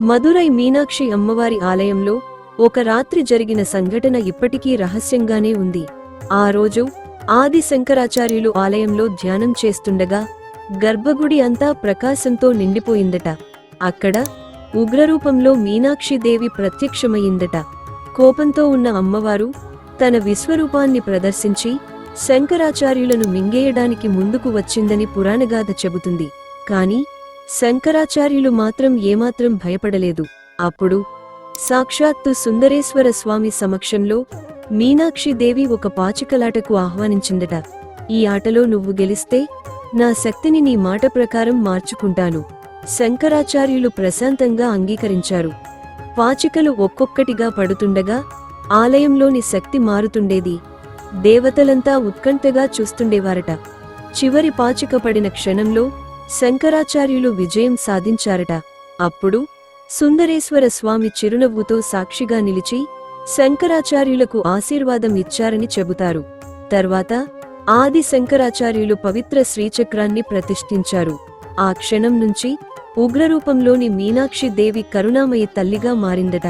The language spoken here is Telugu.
మదురై మీనాక్షి అమ్మవారి ఆలయంలో ఒక రాత్రి జరిగిన సంఘటన ఇప్పటికీ రహస్యంగానే ఉంది. ఆ రోజు ఆది శంకరాచార్యులు ఆలయంలో ధ్యానం చేస్తుండగా గర్భగుడి అంతా ప్రకాశంతో నిండిపోయిందట. అక్కడ ఉగ్రరూపంలో మీనాక్షిదేవి ప్రత్యక్షమయ్యిందట. కోపంతో ఉన్న అమ్మవారు తన విశ్వరూపాన్ని ప్రదర్శించి శంకరాచార్యులను మింగేయడానికి ముందుకు వచ్చిందని పురాణగాథ చెబుతుంది. కాని శంకరాచార్యులు మాత్రం ఏమాత్రం భయపడలేదు. అప్పుడు సాక్షాత్తు సుందరేశ్వర స్వామి సమక్షంలో మీనాక్షిదేవి ఒక పాచికలాటకు ఆహ్వానించిందట. ఈ ఆటలో నువ్వు గెలిస్తే నా శక్తిని నీ మాట ప్రకారం మార్చుకుంటాను. శంకరాచార్యులు ప్రశాంతంగా అంగీకరించారు. పాచికలు ఒక్కొక్కటిగా పడుతుండగా ఆలయంలోని శక్తి మారుతుండేది. దేవతలంతా ఉత్కంఠగా చూస్తుండేవారట. చివరి పాచిక పడిన క్షణంలో శంకరాచార్యులు విజయం సాధించారట. అప్పుడు సుందరేశ్వర స్వామి చిరునవ్వుతో సాక్షిగా నిలిచి శంకరాచార్యులకు ఆశీర్వాదం ఇచ్చారని చెబుతారు. తర్వాత ఆది శంకరాచార్యులు పవిత్ర శ్రీచక్రాన్ని ప్రతిష్ఠించారు. ఆ క్షణం నుంచి ఉగ్రరూపంలోని మీనాక్షి దేవి కరుణామయి తల్లిగా మారిందట.